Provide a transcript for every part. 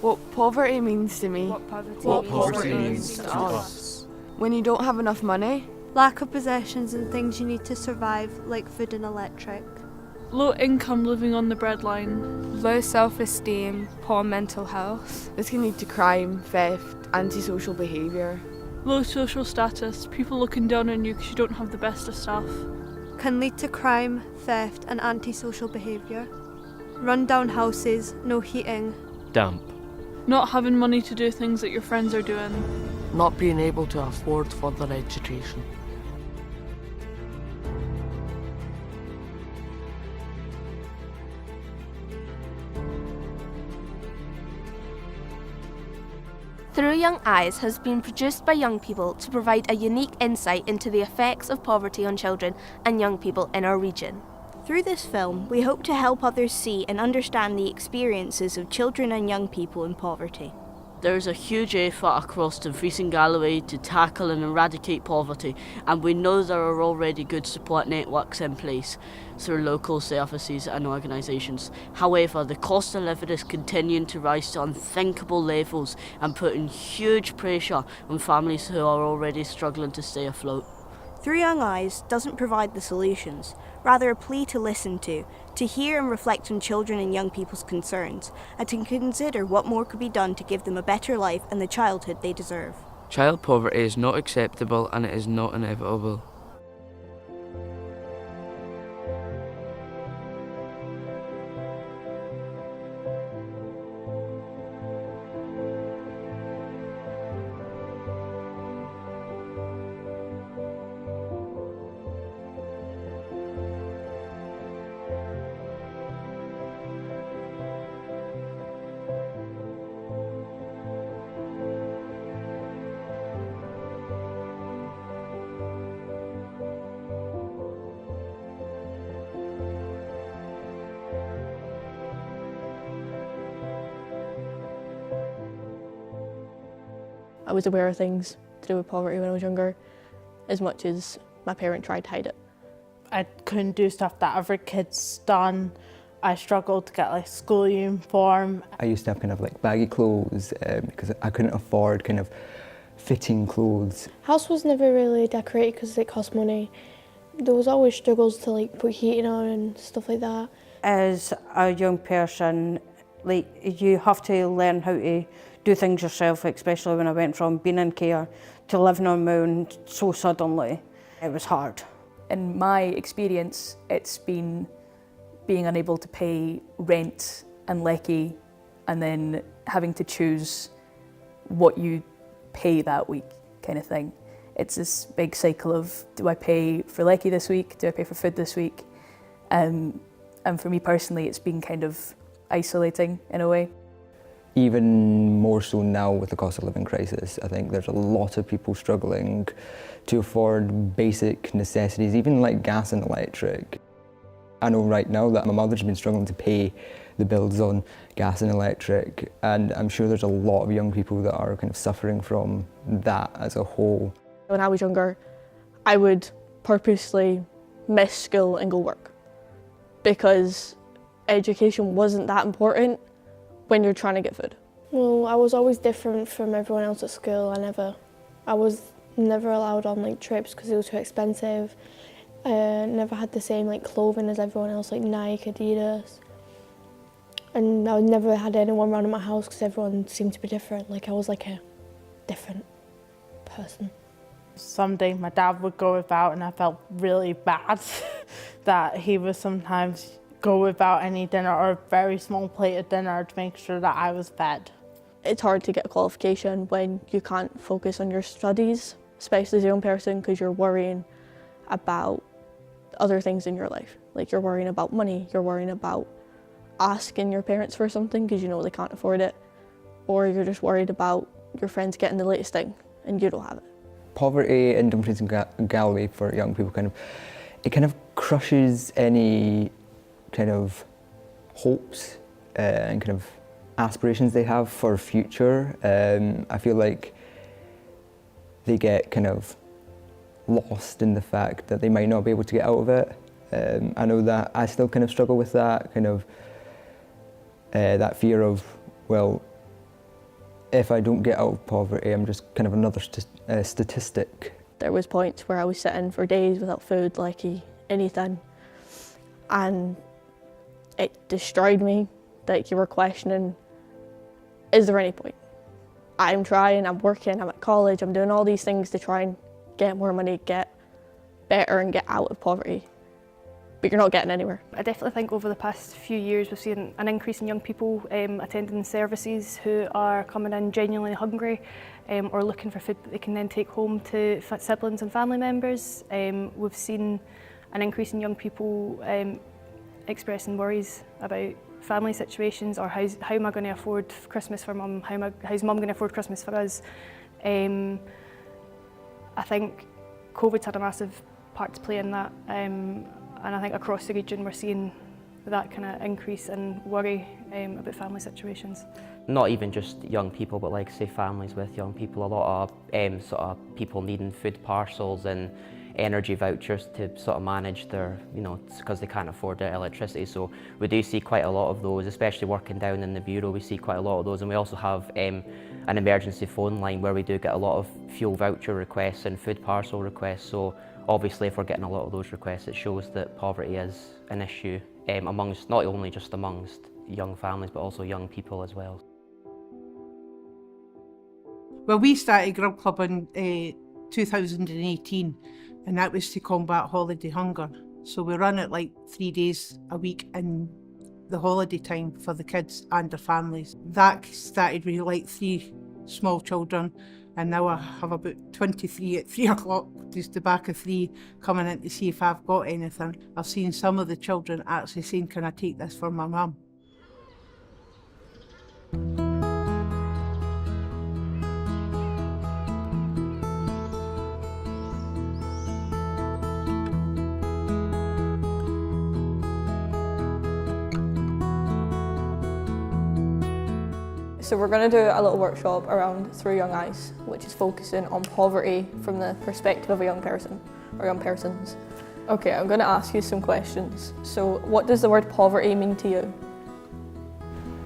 What poverty means to me. What poverty, What poverty means to us. When you don't have enough money. Lack of possessions and things you need to survive, like food and electric. Low income living on the breadline. Low self-esteem, poor mental health. This can lead to crime, theft, antisocial behaviour. Low social status, people looking down on you because you don't have the best of stuff. Can lead to crime, theft and antisocial behaviour. Run-down houses, no heating. Damp. Not having money to do things that your friends are doing. Not being able to afford further education. Through Young Eyes has been produced by young people to provide a unique insight into the effects of poverty on children and young people in our region. Through this film, we hope to help others see and understand the experiences of children and young people in poverty. There is a huge effort across Dumfries and Galloway to tackle and eradicate poverty, and we know there are already good support networks in place through local services and organisations. However, the cost of living is continuing to rise to unthinkable levels and putting huge pressure on families who are already struggling to stay afloat. Through Young Eyes doesn't provide the solutions, rather a plea to listen to hear and reflect on children and young people's concerns, and to consider what more could be done to give them a better life and the childhood they deserve. Child poverty is not acceptable and it is not inevitable. I was aware of things to do with poverty when I was younger, as much as my parents tried to hide it. I couldn't do stuff that other kids done. I struggled to get like school uniform. I used to have kind of like baggy clothes because I couldn't afford kind of fitting clothes. House was never really decorated because it cost money. There was always struggles to like put heating on and stuff like that. As a young person, like you have to learn how to do things yourself, especially when I went from being in care to living on my own so suddenly. It was hard. In my experience, it's been being unable to pay rent and lecky and then having to choose what you pay that week kind of thing. It's this big cycle of, do I pay for lecky this week? Do I pay for food this week? And for me personally, it's been kind of isolating in a way. Even more so now with the cost of living crisis, I think there's a lot of people struggling to afford basic necessities, even like gas and electric. I know right now that my mother's been struggling to pay the bills on gas and electric, and I'm sure there's a lot of young people that are kind of suffering from that as a whole. When I was younger, I would purposely miss school and go work because education wasn't that important when you're trying to get food. Well, I was always different from everyone else at school. I was never allowed on like trips because it was too expensive. Never had the same like clothing as everyone else, like Nike, Adidas. And I never had anyone around in my house because everyone seemed to be different. Like I was like a different person. Someday my dad would go without and I felt really bad that he would sometimes go without any dinner or a very small plate of dinner to make sure that I was fed. It's hard to get a qualification when you can't focus on your studies, especially as a young person, because you're worrying about other things in your life. Like you're worrying about money, you're worrying about asking your parents for something because you know they can't afford it, or you're just worried about your friends getting the latest thing and you don't have it. Poverty in Dumfries and Galloway for young people kind of crushes any kind of hopes and kind of aspirations they have for future. I feel like they get kind of lost in the fact that they might not be able to get out of it. I know that I still kind of struggle with that, kind of that fear of, well, if I don't get out of poverty, I'm just kind of another statistic. There was points where I was sitting for days without food, lecky, anything, and it destroyed me. Like, you were questioning, is there any point? I'm trying, I'm working, I'm at college, I'm doing all these things to try and get more money, get better and get out of poverty, but you're not getting anywhere. I definitely think over the past few years we've seen an increase in young people attending services who are coming in genuinely hungry or looking for food that they can then take home to siblings and family members. We've seen an increase in young people expressing worries about family situations, or how am I going to afford Christmas for mum, how's mum going to afford Christmas for us. I think COVID's had a massive part to play in that, and I think across the region we're seeing that kind of increase in worry about family situations. Not even just young people, but like say families with young people, a lot of sort of people needing food parcels and energy vouchers to sort of manage their, you know, because they can't afford their electricity. So we do see quite a lot of those, especially working down in the bureau, we see quite a lot of those. And we also have an emergency phone line where we do get a lot of fuel voucher requests and food parcel requests. So obviously if we're getting a lot of those requests, it shows that poverty is an issue amongst, not only just amongst young families, but also young people as well. Well, we started Grub Club in 2018, and that was to combat holiday hunger. So we run it like 3 days a week in the holiday time for the kids and their families. That started with like 3 small children, and now I have about 23 at 3 o'clock, just the back of 3, coming in to see if I've got anything. I've seen some of the children actually saying, can I take this for my mum? So we're going to do a little workshop around Through Young Eyes, which is focusing on poverty from the perspective of a young person, or young persons. Okay, I'm going to ask you some questions. So what does the word poverty mean to you?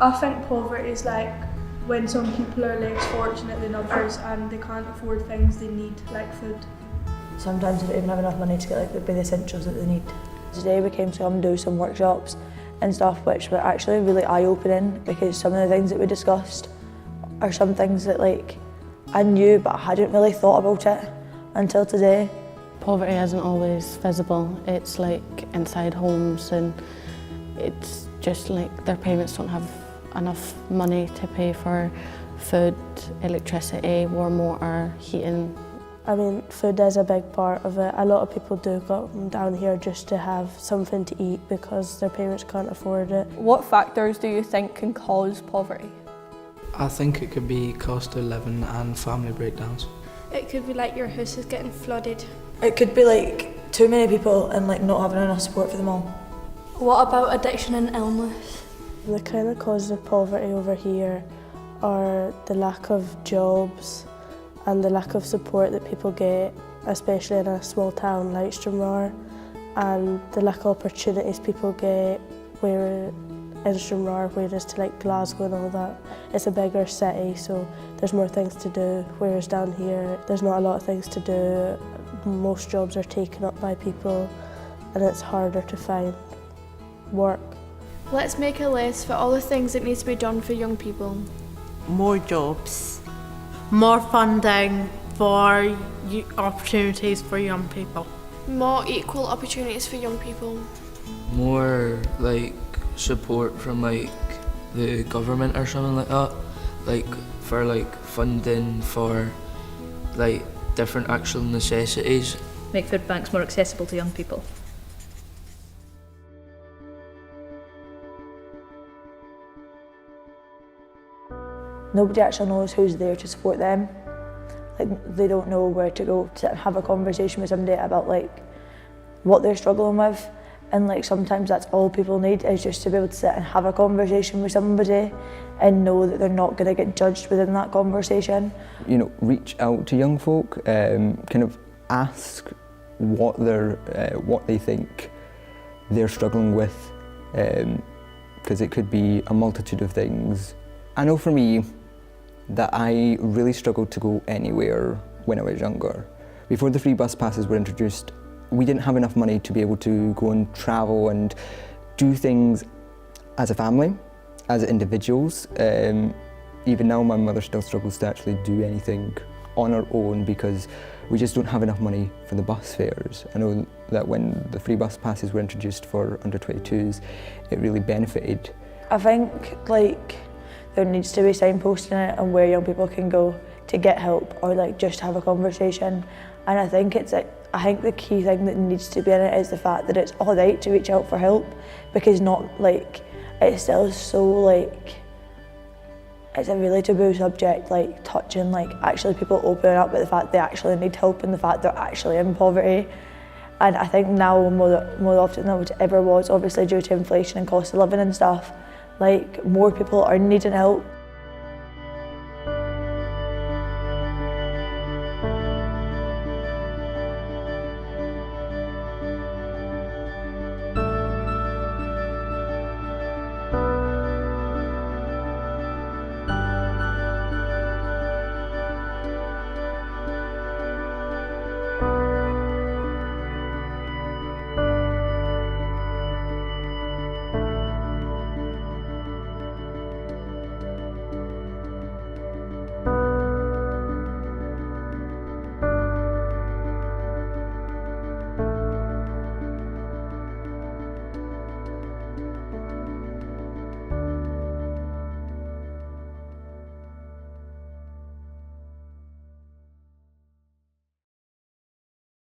I think poverty is like when some people are less fortunate than others and they can't afford things they need, like food. Sometimes they don't even have enough money to get like the big essentials that they need. Today we came to come do some workshops and stuff which were actually really eye-opening, because some of the things that we discussed are some things that like I knew but I hadn't really thought about it until today. Poverty isn't always visible. It's like inside homes, and it's just like their parents don't have enough money to pay for food, electricity, warm water, heating. I mean, food is a big part of it. A lot of people do come down here just to have something to eat because their parents can't afford it. What factors do you think can cause poverty? I think it could be cost of living and family breakdowns. It could be like your house is getting flooded. It could be like too many people and like not having enough support for them all. What about addiction and illness? The kind of causes of poverty over here are the lack of jobs and the lack of support that people get, especially in a small town like Stranraer, and the lack of opportunities people get where in Stranraer, whereas to like Glasgow and all that, it's a bigger city, so there's more things to do, whereas down here there's not a lot of things to do. Most jobs are taken up by people and it's harder to find work. Let's make a list for all the things that need to be done for young people. More jobs, more funding for opportunities for young people. More equal opportunities for young people. More like support from like the government or something like that, like for like funding for like different actual necessities. Make food banks more accessible to young people. Nobody actually knows who's there to support them. Like, they don't know where to go to have a conversation with somebody about like what they're struggling with, and like sometimes that's all people need, is just to be able to sit and have a conversation with somebody and know that they're not going to get judged within that conversation. You know, reach out to young folk, kind of ask what they think they're struggling with, because it could be a multitude of things. I know for me, that I really struggled to go anywhere when I was younger. Before the free bus passes were introduced, we didn't have enough money to be able to go and travel and do things as a family, as individuals. Even now my mother still struggles to actually do anything on her own because we just don't have enough money for the bus fares. I know that when the free bus passes were introduced for under 22s, it really benefited. I think like there needs to be signposting it on where young people can go to get help or like just have a conversation. And I think the key thing that needs to be in it is the fact that it's all right to reach out for help, because not like it's still so like it's a really taboo subject, like touching like actually people opening up about the fact they actually need help and the fact they're actually in poverty. And I think now more often than it ever was, obviously due to inflation and cost of living and stuff, like more people are needing help.